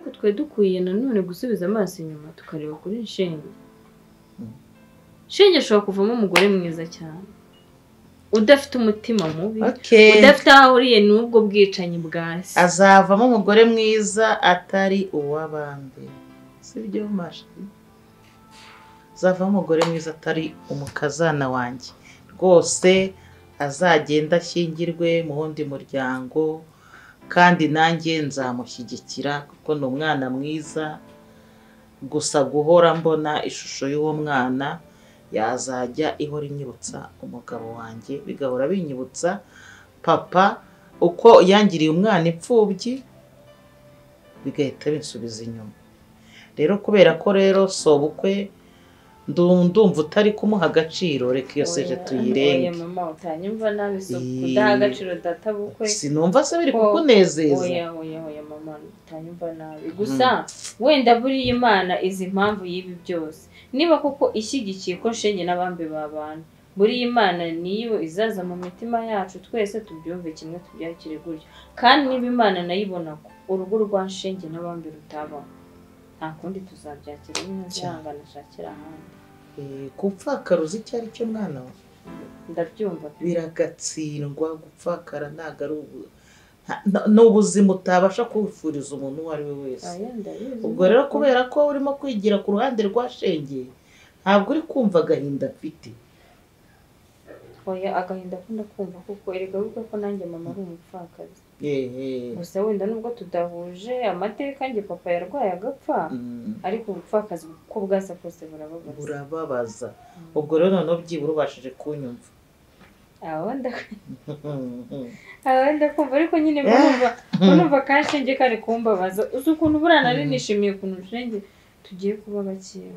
ariko twe dukwiye nanone gusubiza amaso inyuma tukareba kuri Shenge. Shenge ashobora kuvamo umugore mwiza cyane udafite umutima mubi, udafite aho ahuriye n'ubwo bwicanyi bwasi. Azavamo umugore mwiza atari uw'abandi, sibyo Mashi? Azavamo umugore mwiza atari umukazana wanjye rwose, azagenda ashyingirwe mu wundi muryango, kandi nanjye nzamushyigikira kuko ni umwana mwiza. Gusa guhora mbona ishusho y'uwo mwana yazajya ihora inyibutsa umugabo wanjye, bigahora binyibutsa papa uko yangiriye umwana imfubyi, bigahita binsubiza inyuma. Rero kubera ko rero sobukwe ndumva utari kumuha agaciro, reka iyo seje tuyirenge. Oya mama, utanyumva nabi, so kudaha agaciro data bukwe. Sinumva se biri kukunezeza. Oya mama, utanyumva nabi. Gusa wenda buri Imana izi impamvu y'ibi byose. Niba koko ishyigikiye ko Shenge n'abambe babana, buri Imana niyo izaza mu mitima yacu twese tubyumve kimwe, tubyakire gutyo. Kandi niba Imana nayibona ko urugo rwa Shenge n'abambe rutabaho, nta kundi tuzabyakira n'azihangana ashakira ahandi. Gupfakara uzi icyo ari cyo mwana we? Ndabyumva. Biragatsindwa gupfakara, ntago ari n'ubuzima utabasha kwifuriza umuntu uwo ari we wese. Ubwo rero kubera ko urimo kwigira ku ruhande rwa Shenge, ntabwo uri kumva agahinda afite. Oya, agahinda akunda kumva kuko erega bivuga ko nanjye mama ari umupfakazi. Gusa wenda nubwo tudahuje amateka, njye papa yarwaye agapfa, ariko ubupfakazi uko bwasa kose burababaza. Ubwo rero noneho byibura ubashije kunyumva. Abanda kumva, ariko nyine numva ka Shenge kari kumbabaza. Uzi ukuntu burana nari nishimiye ukuntu Shenge tugiye kuba bakiye,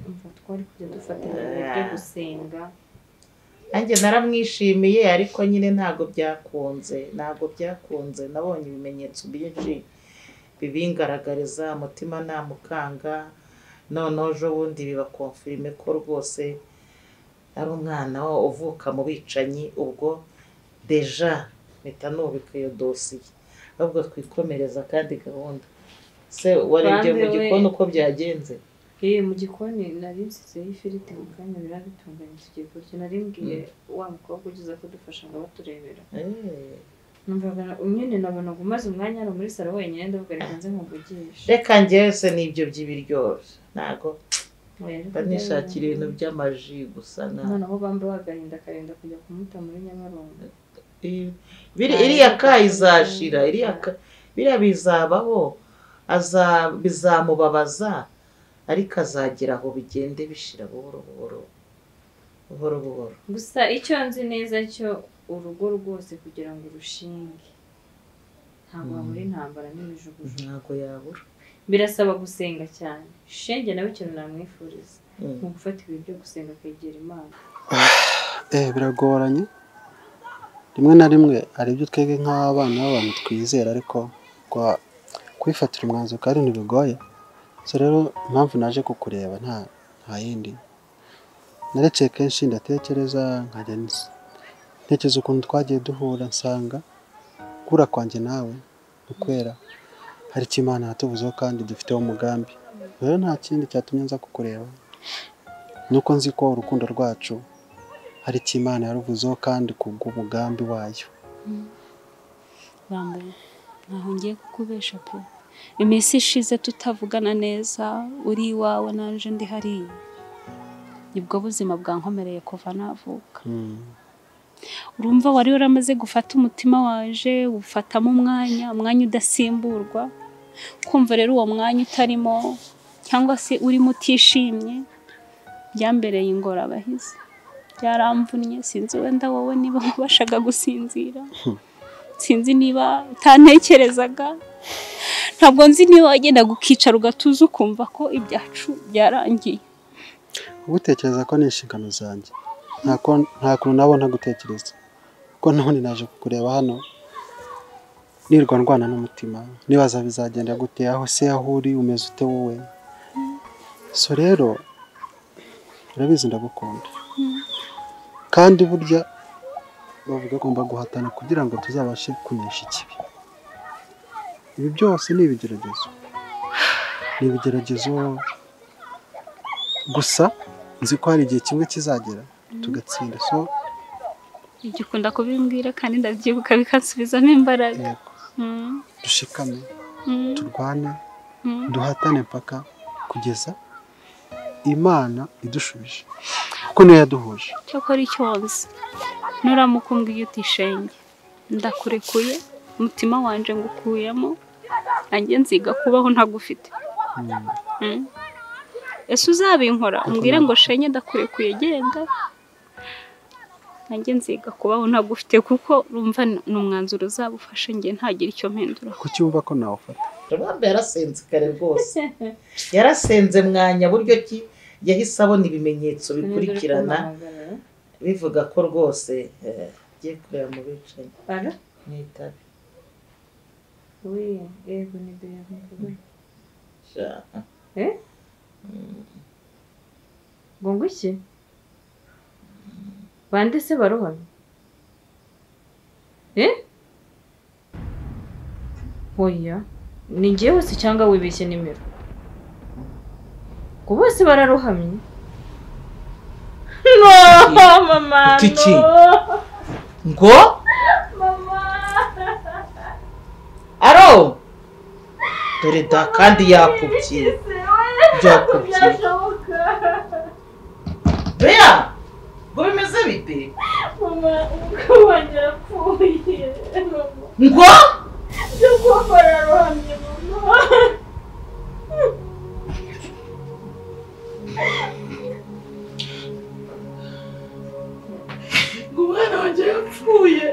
umva twari kujya dufatanya ibyo gusenga. Nanjye naramwishimiye, ariko nyine ntago byakunze. Nabonye ibimenyetso byinshi bibingaragariza, umutima namukanga. Noneho ejo bundi biba confirme ko rwose ari umwana uvuka mu bicanyi. Ubwo deja mpita nubika iyo dosiye, ahubwo twikomereza kandi gahunda. Se warebye mu gikoni uko byagenze? Mu gikoni nari nsizeho ifiriti mu kanya birabitunganye tugiye kurya. Nari mbwiye wa mukobwa ugize kudufasha ngo baturebera. Numvaga nyine nabonaga umaze umwanya hano muri salo wenyine, ndavuga reka nze nkuvugishe. Reka njyewe se n'ibyo by'ibiryoshye ntago nishakira ibintu by'amaji gusa. Noneho bambe wagahinda akarinda kujya kumuta muri Nyabarongo. Iriya ka izashira, biriya bizabaho, bizamubabaza, ariko azagera aho bigende bishira buhoro buhoro. Gusa icyo nzi neza cyo urugo rwose kugira ngo urushinge ntabwo wabura intambara n'imijugujugu. Ntabwo yabura. Birasaba gusenga cyane. Shenge nawe ikintu namwifuriza mu gufata ibintu byo gusenga akegera Imana. Biragoranye rimwe na rimwe, hari ibyo twege nk'abana b'abantu twizera, ariko kwifatira umwanzuro kandi ntibigoye. So rero impamvu naje kukureba nta yindi, naretse kenshi ndatekereza, nkajya ntekereza ukuntu twagiye duhura, nsanga kura kwanjye nawe ukwera hari icyo Imana yatuvuzeho kandi dufiteho umugambi. Rero nta kindi cyatumye nza kukureba, nuko nzi ko urukundo rwacu hari icyo Imana yaruvuzeho kandi kubw'umugambi wayo. Bambe ntaho ngiye kukubesha pe, iminsi ishize tutavugana neza, uri iwawe nanje ndi hariya, nibwo buzima bwankomereye kuva navuka. Urumva wari uramaze gufata umutima waje, ufatamo umwanya udasimburwa, kumva rero uwo mwanya utarimo cyangwa se urimo utishimye, byambereye ingorabahizi, byaramvunnye. Sinzi wenda wowe niba ubashaga gusinzira, sinzi niba utantekerezaga, ntabwo nzi niba wagendaga ukicara ugatuza ukumva ko ibyacu byarangiye. Ugutekereza ko ni inshingano zanjye, nta kuntu nabona gutekereza, kuko none naje kukureba hano nirwa ndwana n'umutima, nibaza bizagenda gute, aho se aho uri umeze ute wowe. So rero urabizi ndagukunda, kandi burya bavuga ko guhatana kugira ngo tuzabashe kunesha ikibi. Ibi byose ni ibigeragezo, ni ibigeragezo gusa nzi ko hari igihe kimwe kizagera tugatsinda. So igikunda kubimbwira kandi ndabyibuka bikansubizamo imbaraga. yego, dushikame, turwane, duhatane mpaka kugeza Imana idushubije kuko niyo yaduhuje. cyakora icyo nzi nuramuka umbwiye uti shenge ndakurekuye umutima wanje ngukuyemo nanjye nziga kubaho ntagufite. Ese uzabinkora umbwire ngo shenge ndakurekuye genda nanjye nziga kubaho ntagufite kuko urumva ni umwanzuro uzabufashe njye ntagira icyo mpindura. Kuki wumva ko nawufata? Rwanda yarasenze kare rwose, yarasenze mwanya buryo ki yahise abona ibimenyetso bikurikirana bivuga ko rwose agiye kureba mu bicanyi n'itabi. Yego ni bebe. Ngo iki? Bande se barohana? Oya. Ni njyewe se cyangwa wibeshye nimero? Ko bose bararohamye? No, mama. Tiki. No. Ngo? Mama. Aro. Dore da kandi yakubye. Byakubye. Bea. Ngo bimeze bite? Mama, umugabo wanjye yapfuye. Ngo? Nubwo bararohamye mama. Umwana wanjye yapfuye.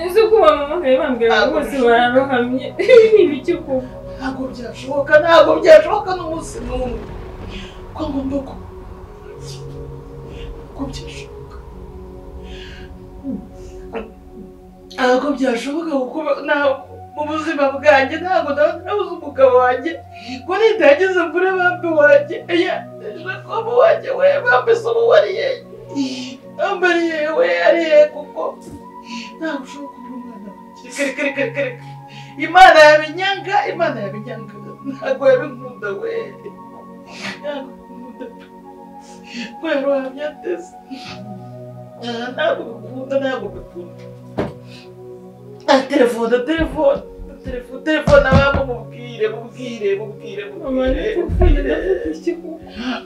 Ese ko mama bambwira ngo bose bararohamye. Ni ibiki kuko? Ntabwo byashoboka n'umunsi n'umwe. Ko ngomba ko byashoboka. Ntabwo byashoboka kuko mu buzima bwanjye ntabwo nabuze umugabo wanjye ko nitagize mbure bambi wanjye Jacob wanjye we bambi se ubu wariye ambariye we ariye kuko ntabwo ushobora kubura umwana wanjye. Kare Imana yabinyanga ntabwo yabinkunda we ntabwo nkunda ko yarohamye ateze ntabwo bikunda. Telefone abamo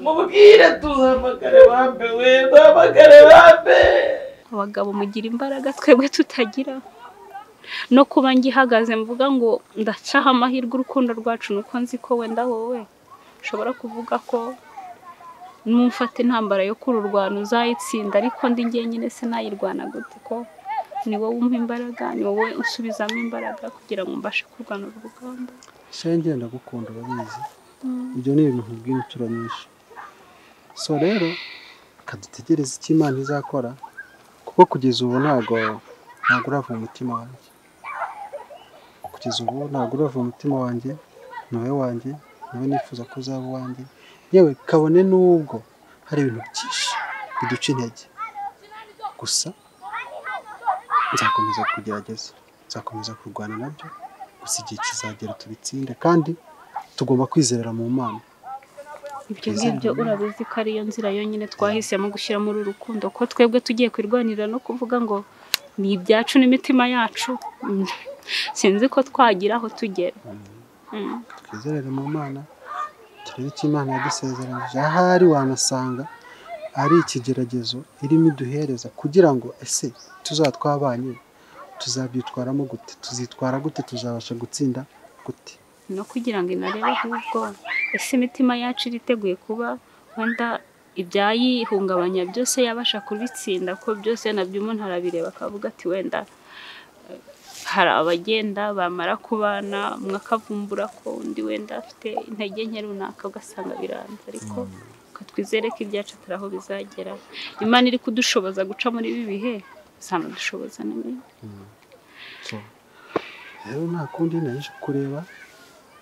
mubwire tuzahamagare bambe we duhamagare bambe. Abagabo mugira imbaraga twebwe tutagira, no kuba ngihagaze mvuga ngo ndacaho amahirwe urukundo rwacu nuko nzi ko wenda wowe ushobora kuvuga ko numfata intambara yo kururwana uzayitsinda, ariko ndi njyenyine sinayirwana gute ko ni wowe umpa imbaraga, ni wowe usubizamo imbaraga kugira ngo mbashe kurwana urugamba. Shenge ndagukunda urabizi. Ibyo ni ibintu nkubwira inshuro nyinshi. So rero kadutegereze icyo Imana izakora kuko kugeza ubu ntabwo urava mu mutima wanjye. Kugeza ubu ntabwo urava mu mutima wanjye, ni wowe wanjye, nawe nifuza ko uzaba uwanjye. Yewe kabone n'ubwo hari ibintu byinshi biduca intege, gusa nzakomeza kugerageza, nzakomeza kurwana nabyo, gusa igihe kizagera tubitsinde kandi tugomba kwizerera mu Mana. Ibyo ngibyo urabizi ko ariyo nzira yonyine twahisemo gushyira muri uru rukundo, ko twebwe tugiye kwirwanira no kuvuga ngo ni ibyacu n'imitima yacu, sinzi ko twagira aho tugera. Twizerere mu Mana, turebe icyo Imana yadusezeranyije. Ahari wanasanga ari ikigeragezo irimo iduhereza kugira ngo ese tuzatwabanye tuzabyitwaramo gute, tuzitwara gute, tuzabasha gutsinda gute, no kugira ngo inarebe ahubwo ese imitima yacu iriteguye kuba wenda ibyayihungabanya byose yabasha kubitsinda, ko byose nabyo umuntu arabireba akavuga ati wenda hari abagenda bamara kubana umwe akavumbura ko undi wenda afite intege nke runaka ugasanga biranze, ariko twizere ko ibyacu atari aho bizagera. Imana iri kudushoboza guca muri ibi bihe izanadushoboza n'ibindi. Rero nta kundi naje kureba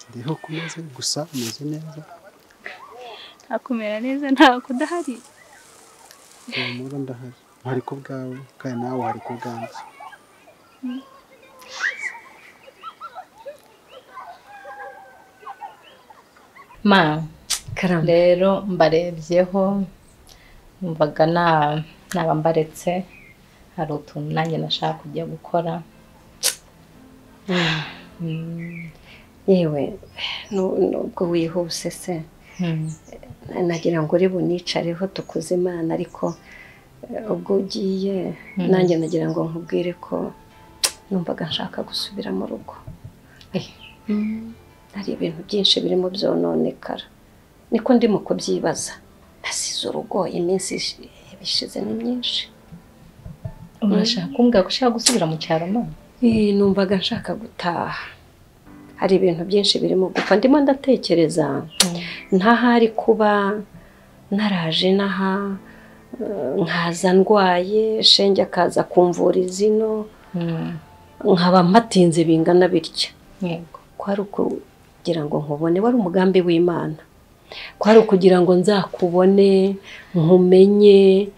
ndiho kumeze, gusa umeze neza. Nta kumera neza nta kudahari. Muri ndahari, hari ku bwawe kandi nawe hari ku bwanjye. ma karamba rero mbarebyeho numvaga naba mbaretse hari utuntu nanjye nashaka kujya gukora. yewe nubwo wihuse se nagira ngo uri bunicareho tukuze Imana ariko ubwo ugiye nanjye nagira ngo nkubwire ko numvaga nshaka gusubira mu rugo. Hari ibintu byinshi birimo byononekara niko ndimo kubyibaza. Nasize urugo iminsi bishize ni myinshi. Urashaka kumbwira ko ushaka gusubira mu cyaro mama? Numvaga nshaka gutaha. Hari ibintu byinshi birimo gupfa ndimo ndatekereza ntahari kuba naraje naha nkaza ndwaye shenge akaza kumvura izino nkaba mpatinze bingana bitya. Yego. Kwari kugira ngo nkubone wari umugambi w'Imana. Kwari ukugira ngo nzakubone nkumenye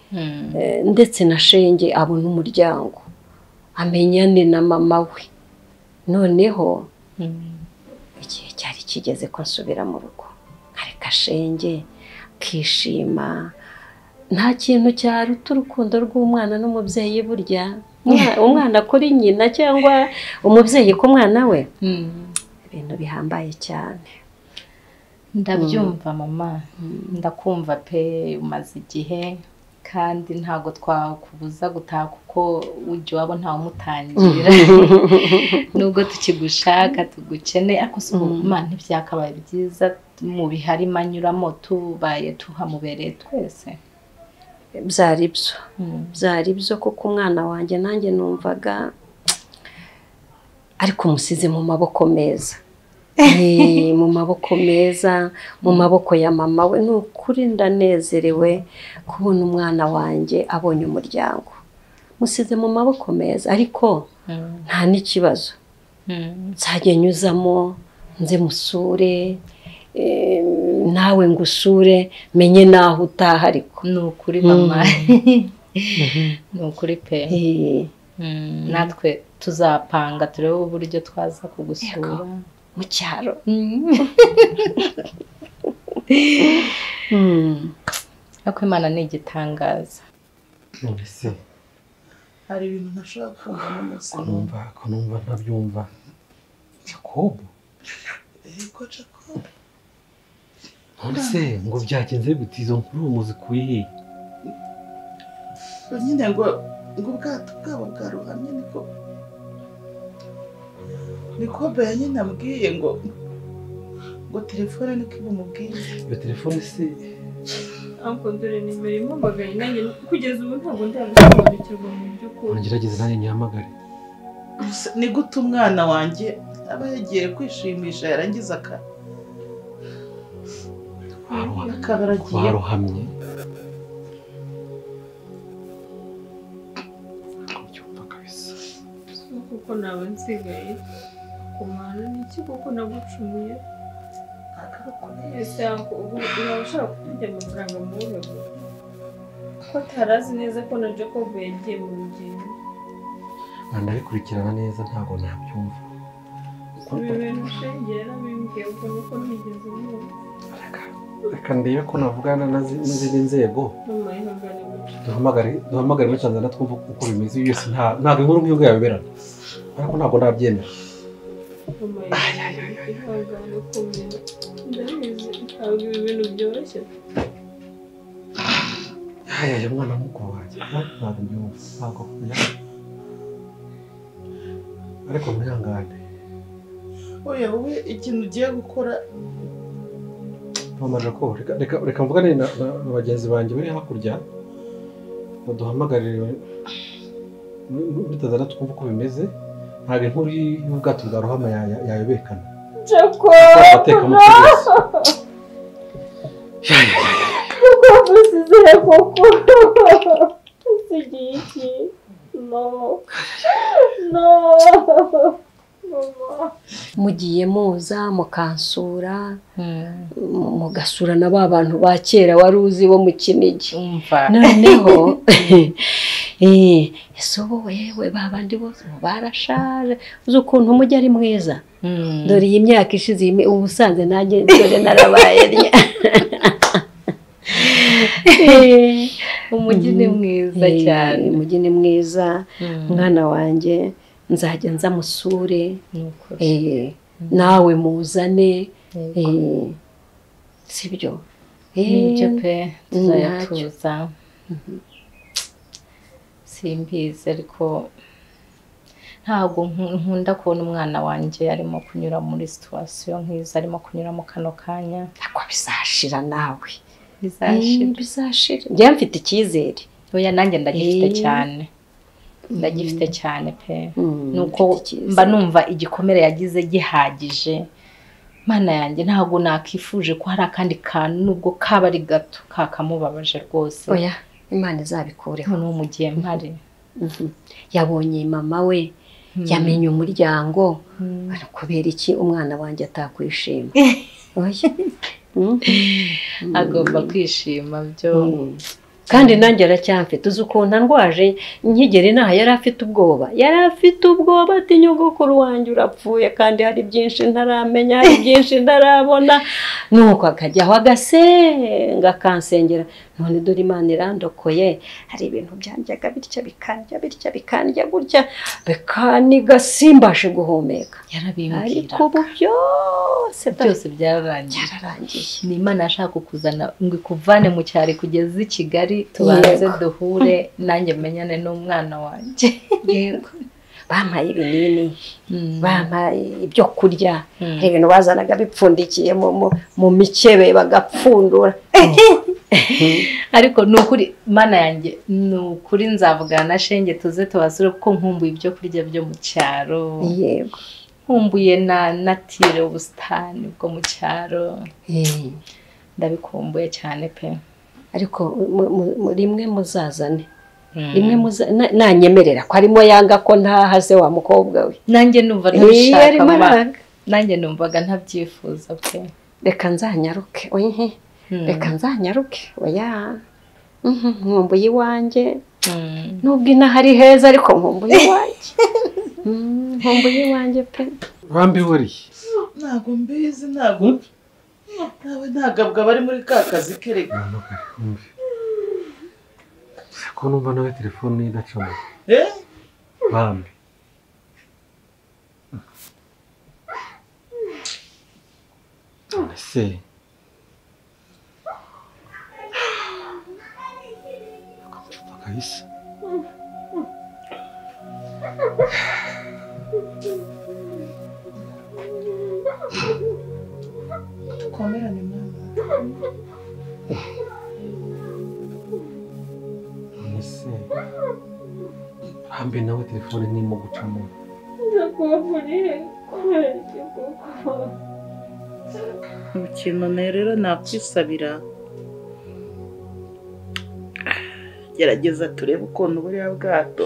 ndetse na shenge abone umuryango amenyane na mama we. Noneho igihe cyari kigeze ko nsubira mu rugo nkareka shenge kishima. Nta kintu cyaruta urukundo rw'umwana n'umubyeyi burya. Umwana kuri nyina cyangwa umubyeyi ku mwana we ibintu bihambaye cyane. Ndabyumva mama, ndakumva pe umaze igihe kandi ntago twakubuza gutaha kuko ujye wabo ntawe umutangira. Nubwo tukigushaka tugukene ariko se Imana ntibyakabaye byiza mu bihari manyuramo tubaye tuhamubereye twese. Byari byo kuko umwana wanjye nanjye numvaga ariko umusize mu maboko meza. Mu maboko meza, mu maboko ya mama we. Ni ukuri ndanezerewe kubona umwana wanjye abonye umuryango. Musize mu maboko meza ariko nta n'ikibazo. Nzajya nyuzamo nze musure nawe ngusure menye naho utaha ariko. Ni ukuri mama. Ni ukuri pe. Natwe tuzapanga turebe uburyo twaza kugusura mu cyaro. Ariko Imana ni igitangaza. Mbese hari ibintu ntashaka kumva ko numva ntabyumva. Jacob nonese ngo byagenze gute izo nkuru muzikuye? nyine ngo ubwato bwabo bwarohamye niko Bea nyine ambwiye ngo telefone niko ibumubwiye. Iyo telefone se Anko dore nimero impamagaye nanjye kugeza ubu ntabwo ndabisobanukirwa mu by'ukuri. ngerageza nanjye nyihamagare. Ni gute umwana wanjye aba yagiye kwishimisha yarangiza barohamye. Kuko nawe nsigaye kumana n'iki kuko nagucumuye. Ese anko ubu urashaka kujya amafaranga mu rugo ko tarazi neza ko na Jacob yagiye mu rugendo. Ndabikurikirana neza ntabwo nabyumva. Ibi bintu shengera bimbwiye ko nuko ntigeze mwumva. Reka ndebe ko navugana n'izindi nzego. Mama ihangane guca. Duhamagare muri Tanzania twumva uko bimeze. Yose ntabwo inkuru nk'iyo yabeberana ariko ntabwo nabyemera. Mama ihangane kumenya. Ndabizi ntabwo ibi bintu byoroshye. Uyu mwana mukuru wanjye ntabwo mbyumva. Ntabwo ariko mwihangane. Oya wowe ikintu ugiye gukora Mama Jacob reka mvugane na bagenzi banjye bari hakurya baduhamagarire muri Tanzania twumva uko bimeze. Ntabwo inkuru y'ubwato bwa rohama yayobekana. Jacob usize koko usigiye iki? No mugiye muza mukansura mugasura na ba bantu ba kera wari uzi bo mu Kinigi. Noneho ese ubu wewe babandi bose barashaje uzi ukuntu umujyi ari mwiza dore iyi myaka ishize ubusanze nanjye dore narabaye umujyi ni mwiza cyane umujyi ni mwiza umwana wanjye nzajya nza musure nawe muzane sibyo nibyo pe tuzayatuza simbizi ariko ntabwo nkunda kubona umwana wanjye arimo kunyura muri situwasiyo nk'izo arimo kunyura mu kano kanya ariko bizashira nawe bizashira njyewe mfite icyizere oya nanjye ndagifite cyane pe nuko mba numva igikomere yagize gihagije mana yanjye ntabwo nakifuje ko hari akandi kantu nubwo kaba ari gato kakamubabaje rwose oya Imana izabikureho n'uwo mu gihe mpari yabonye mama we yamenye umuryango kubera iki umwana wanjye atakwishima agomba kwishima byo kandi nanjye aracyamfite uzi ukuntu ndwaje nkigera inaha yari afite ubwoba ati nyogokuru wanjye urapfuye kandi hari byinshi ntaramenya hari byinshi ntarabona nuko akajyaho agasenga akansengera none dore Imana irandokoye hari ibintu byanjyaga bitya bikandya gutya bikaniga simbashe guhumeka ariko ubu byose byararangiye ni Imana yashaka kukuzana ngo ikuvane mu cyari kugeza i Kigali tubanze duhure nanjye menyane n'umwana wanjye yego bampaye ibinini bampaye ibyo kurya hari ibintu bazanaga bipfundikiye mu mikebe bagapfundura ariko nukuri Mana yanjye nukuri nzavugana na Shenge tuze tubasure kuko nkumbuye ibyo kurya byo mu cyaro yego nkumbuye na natire ubusitani bwo mu cyaro ndabikumbuye cyane pe ariko rimwe muzazane rimwe nanyemerera ko arimo yanga ko ntahaze wa mukobwa we nanjye numva ntabishaka nanjye numvaga ntabyifuza pe reka nzanyaruke reka nzanyaruke oya nkumbuye iwanjye nubwo inaha ari heza ariko nkumbuye iwanjye pe bambihuriye ntabwo mbizi ntabwo nawe ntagabwa bari muri ka kazi kereka ko numva nawe telefone idacamo bambi ese kabisa komerane mama ese bambi nawe telefone nimo gucamo ikintu rero nakwisabira gerageza turebe ukuntu buriya bwato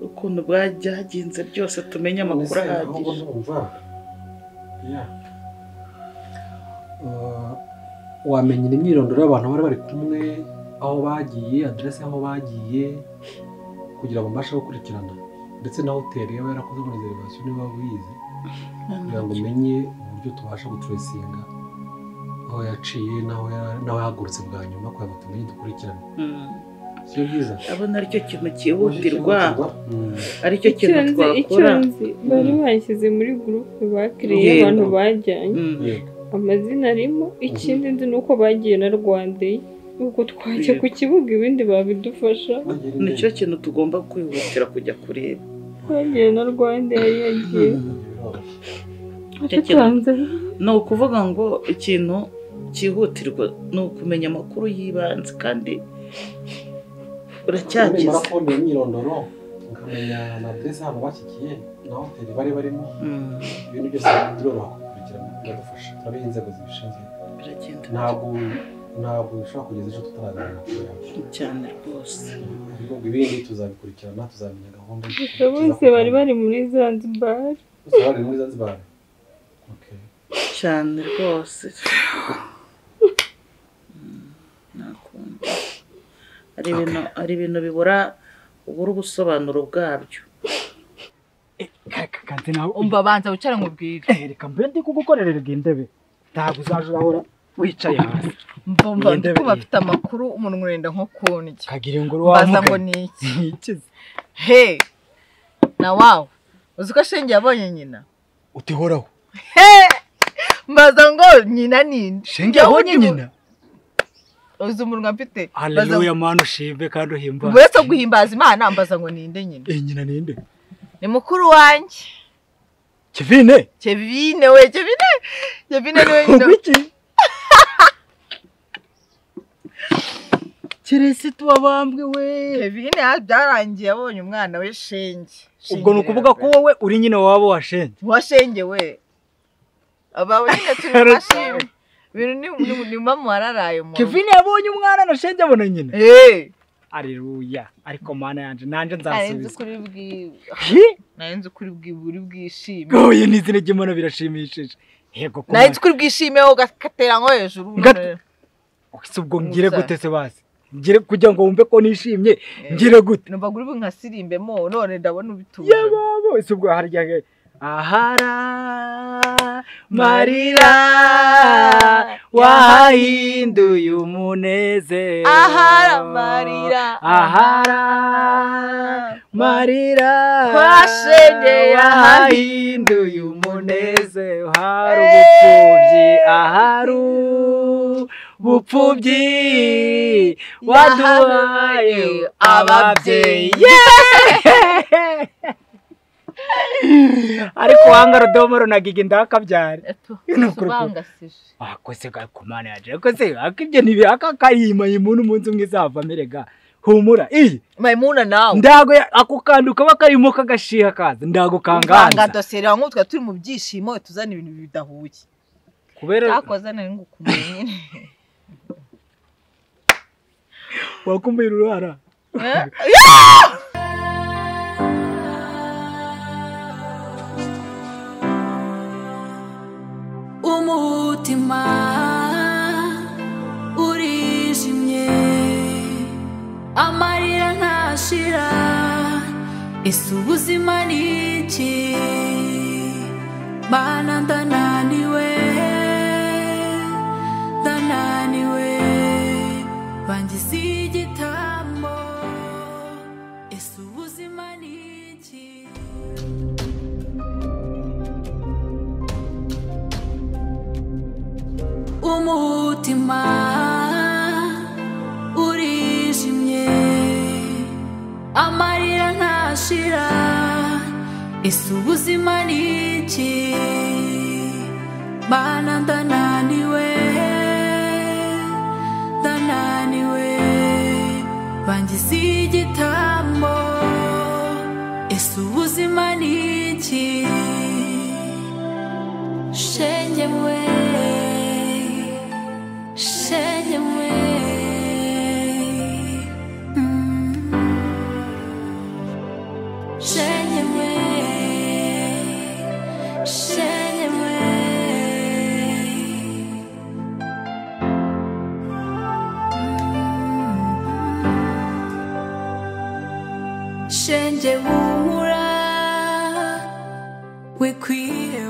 ukuntu bwagenze byose tumenye amakuru ahagije wamenya imyirondoro y'abantu bari bari kumwe aho bagiye aderese aho bagiye kugira ngo mbashe gukurikirana ndetse na hoteli yaba yarakoze muri reservation niba wize kugira ngo umenye uburyo tubasha gutresinga aho yaciye naho yahagurutse bwa nyuma kugira ngo tumenye dukurikirane sio byiza abona aricyo kintu cyihutirwa aricyo kintu twakora bari bashyize muri groupe bakiriye abantu bajyanye amazina arimo ikindi nzi nuko bagiye na Rwanda ubwo twajya ku kibuga ibindi babidufasha nicyo kintu tugomba kwihutira kujya kureba bagiye na Rwanda yagiye ni ukuvuga ngo ikintu cyihutirwa ni ukumenya amakuru y'ibanze kandi uracyagize ko imyirondoro ukamenya na adresse hano bashyikiye na hoteli bari barimo ibintu byose biroroha kubikurikirana biradufasha turabiha inzego zibishinzwe ntabwo bishobora kugeza ejo tutaraganira cyane rwose ibindi tuzabikurikirana tuzamenya gahunda bose bari bari muri Zanzibar cyane rwose hari ibintu bibura ubusobanuro bwabyo. Kanze nawe umva banza wicara nkubwire. Reka mbe ndi kugukorera intebe. Ntabwo uzaje urahora wicaye hasi. Mva ndiko bafite amakuru umuntu urenda nko kunjye. Kagira ngo wamuga. Baza ngo ni iki? He. Na wow. Uzuka shenge yabonye nyina. Utihoraho. He. Mbaza ngo nyina ninde? Shenge yabonye nyina. Uzi umuntu mfite. Haleluya mano shimbe kandi uhimbaza. Wese guhimbaza Imana mbaza ngo ninde nyina? Nyina ninde? Ni mukuru wanjye. Kevine we Kevine niwe nyina. Wiki. Kirisitu wabambwe we. Kevine byarangiye yabonye umwana we Shenge. Ubwo nukuvuga ko wowe uri nyine wabo wa Shenge. Wa Shenge we. Abawe nyine turi mashimwe. Ibintu ni mama wararaye mu. Kevine yabonye umwana na Shenge abona nyine. Haleluya. Ariko mana yanje nanje nzasubiza. Nayenze kuri bwishime. Oye nizine ry'Imana birashimishije. Yego ko. Nayenze kuri bwishime ho gatera ngo hejuru. Ubwo ngire gute se basi? Ngire kugira ngo wumve ko nishimye. Ngire gute? Numva guri nkasirimbemo none ndabona ubituye. Yababo ese ubwo harya ahara marira wahinduye umunezero. Ahara marira Shenge yahinduye umunezero. Hari ubupfubyi bupfubyi waduhaye ababyeyi. Ariko wanga Rodomoro na Gigi ndakabyare. Nukubangasije. Akose kumana yaje. Akose akibye nibi akakarima y'umuntu umunsi umwe izava merega. Humura Maimuna nawe. Ndago akukanduka bakarimo kagashiha kaza. Ndago kanganza. Banga dosera nkutwe turi mu byishimo tuzana ibintu bidahuye. Kubera akozana ngukumenya nyine. Wakumbuye uruhara. Umutima urijimye amarira ntashira ese ubuzima ni iki Mana ndananiwe bangize igitambo ese ubuzima ni iki umutima urijimye amarira ntashira ese ubuzima ni iki Mana ndananiwe bangize igitambo ese ubuzima ni iki Shenge mwe Shenge humura we kwiheba